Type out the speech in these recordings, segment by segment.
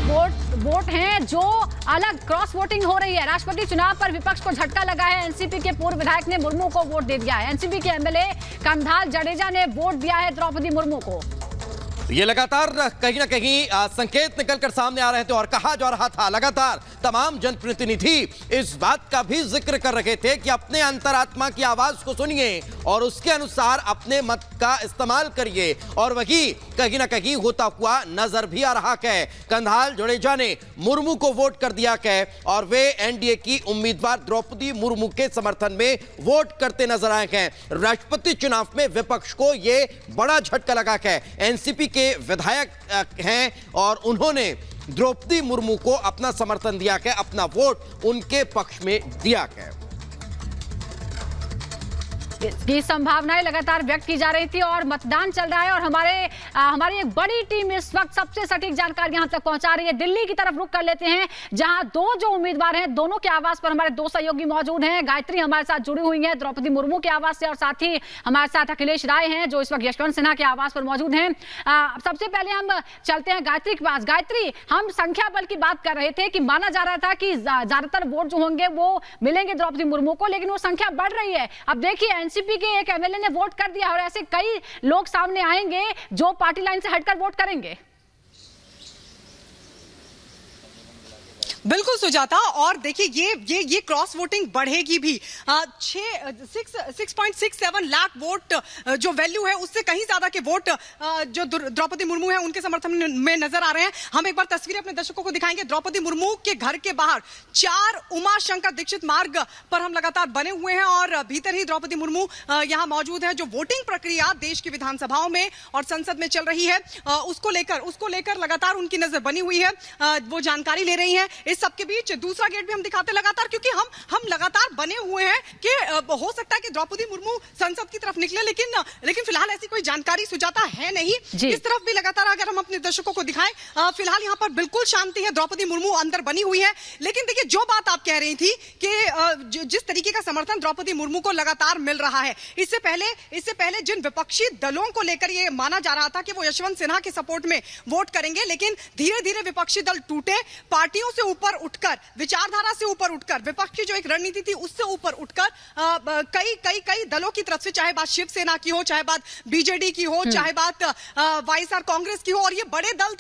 Vote हैं जो अलग क्रॉस वोटिंग हो रही है। राष्ट्रपति चुनाव पर विपक्ष को झटका लगा है। एनसीपी के पूर्व विधायक ने मुर्मू को वोट दे दिया है। एनसीपी के एमएलए कंधाल जडेजा ने वोट दिया है द्रौपदी मुर्मू को। ये लगातार कहीं ना कहीं संकेत निकलकर सामने आ रहे थे और कहा जा रहा था, लगातार तमाम जनप्रतिनिधि इस बात का भी जिक्र कर रहे थे कि अपने अंतरात्मा की आवाज को सुनिए और उसके अनुसार अपने मत का इस्तेमाल करिए, और वही कहीं ना कहीं होता हुआ नजर भी आ रहा है। कंधाल जडेजा ने मुर्मू को वोट कर दिया है और वे एनडीए की उम्मीदवार द्रौपदी मुर्मू के समर्थन में वोट करते नजर आए हैं। राष्ट्रपति चुनाव में विपक्ष को यह बड़ा झटका लगा है। एनसीपी के विधायक हैं और उन्होंने द्रौपदी मुर्मू को अपना समर्थन दिया है, अपना वोट उनके पक्ष में दिया है। की संभावनाएं लगातार व्यक्त की जा रही थी और मतदान चल रहा है और हमारी एक बड़ी टीम इस वक्त सबसे सटीक जानकारी यहां तक पहुंचा रही है। दिल्ली की तरफ रुख कर लेते हैं, जहां जो उम्मीदवार हैं दोनों के आवास पर हमारे दो सहयोगी मौजूद हैं। गायत्री हमारे साथ जुड़ी हुई हैं द्रौपदी मुर्मू के आवास से, और साथ ही हमारे साथ अखिलेश राय हैं जो इस वक्त यशवंत सिन्हा के आवास पर मौजूद हैं। सबसे पहले हम चलते हैं गायत्री के पास। गायत्री, हम संख्या बल की बात कर रहे थे कि माना जा रहा था कि ज्यादातर वोट जो होंगे वो मिलेंगे द्रौपदी मुर्मू को, लेकिन वो संख्या बढ़ रही है। अब देखिए एनसीपी के एक एमएलए ने वोट कर दिया और ऐसे कई लोग सामने आएंगे जो पार्टी लाइन से हटकर वोट करेंगे। बिल्कुल सुजाता, और देखिए ये क्रॉस वोटिंग बढ़ेगी भी। 6.67 लाख वोट जो वैल्यू है उससे कहीं ज्यादा के वोट जो द्रौपदी मुर्मू है उनके समर्थन में नजर आ रहे हैं। हम एक बार तस्वीरें अपने दर्शकों को दिखाएंगे। द्रौपदी मुर्मू के घर के बाहर 4 उमा शंकर दीक्षित मार्ग पर हम लगातार बने हुए हैं और भीतर ही द्रौपदी मुर्मू यहां मौजूद है। जो वोटिंग प्रक्रिया देश की विधानसभाओं में और संसद में चल रही है उसको लेकर लगातार उनकी नजर बनी हुई है, वो जानकारी ले रही है। इस सबके बीच दूसरा गेट भी हम दिखाते लगातार, क्योंकि हम लगातार बने हुए हैं कि हो सकता है कि द्रौपदी मुर्मू संसद की तरफ निकले, लेकिन फिलहाल ऐसी कोई जानकारी सुजाता है नहीं। इस तरफ भी लगातार अगर हम अपने दर्शकों को दिखाएं, फिलहाल यहां पर बिल्कुल शांति है। द्रौपदी मुर्मू अंदर बनी हुई है, लेकिन देखिए जो बात आप कह रही थी कि जिस तरीके का समर्थन द्रौपदी मुर्मू को लगातार मिल रहा है, इससे पहले जिन विपक्षी दलों को लेकर यह माना जा रहा था कि वो यशवंत सिन्हा के सपोर्ट में वोट करेंगे, लेकिन धीरे धीरे विपक्षी दल टूटे। पार्टियों से ऊपर उठकर, विचारधारा से ऊपर उठकर, विपक्ष की जो एक रणनीति थी उससे ऊपर उठकर कई दलों की तरफ से, चाहे बात शिवसेना की हो, चाहे बात बीजेडी की हो, चाहे बात वाईएसआर कांग्रेस की हो, और ये बड़े दल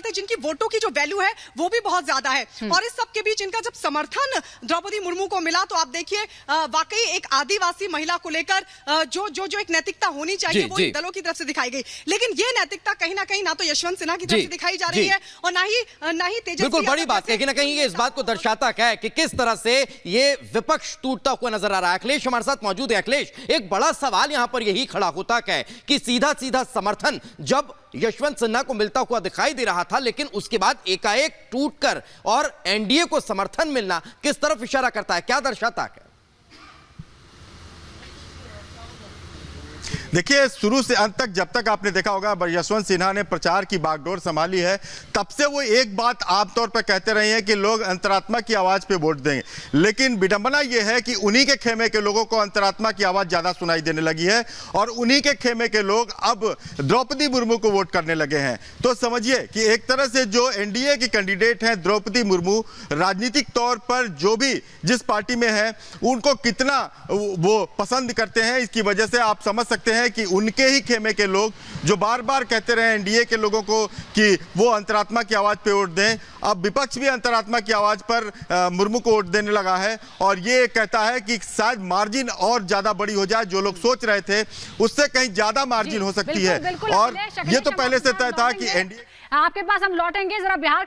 थे जिनकी वोटों की जो वैल्यू है वो भी बहुत ज्यादा है। और इस सब के बीच इनका जब समर्थन द्रौपदी मुर्मू को मिला तो आप देखिए वाकई एक आदिवासी महिला को लेकर जो एक नैतिकता होनी चाहिए वो दलों की तरफ से दिखाई गई, लेकिन ये नैतिकता कहीं ना तो यशवंत सिन्हा की तरफ से दिखाई जा रही है और ना ही तेजस्वी। बिल्कुल बड़ी बात कहीं ना कहीं ये इस बात को दर्शाता है कि किस तरह से ये विपक्ष टूटता हुआ नजर आ रहा है। अखिलेश हमारे साथ मौजूद है। अखिलेश, एक बड़ा सवाल यहां पर यही खड़ा होता है कि सीधा समर्थन जब यशवंत सिन्हा को मिलता हुआ दिखाई दे रहा था, लेकिन उसके बाद एकाएक टूटकर और एनडीए को समर्थन मिलना किस तरफ इशारा करता है, क्या दर्शाता है? देखिए, शुरू से अंत तक जब तक आपने देखा होगा यशवंत सिन्हा ने प्रचार की बागडोर संभाली है, तब से वो एक बात आमतौर पर कहते रहे हैं कि लोग अंतरात्मा की आवाज पे वोट देंगे, लेकिन विडंबना यह है कि उन्हीं के खेमे के लोगों को अंतरात्मा की आवाज ज्यादा सुनाई देने लगी है और उन्हीं के खेमे के लोग अब द्रौपदी मुर्मू को वोट करने लगे हैं। तो समझिए कि एक तरह से जो एनडीए की कैंडिडेट हैं द्रौपदी मुर्मू, राजनीतिक तौर पर जो भी जिस पार्टी में है उनको कितना वो पसंद करते हैं, इसकी वजह से आप समझ सकते हैं कि उनके ही खेमे के लोग जो बार बार कहते रहे एनडीए के लोगों को कि वो अंतरात्मा की आवाज पे वोट दें, अब विपक्ष भी अंतरात्मा की आवाज पर मुर्मू को वोट देने लगा है और ये कहता है कि शायद मार्जिन और ज्यादा बड़ी हो जाए। जो लोग सोच रहे थे उससे कहीं ज्यादा मार्जिन हो सकती है और ये तो पहले से तय था कि एनडीए। आपके पास हम लौटेंगे, जरा बिहार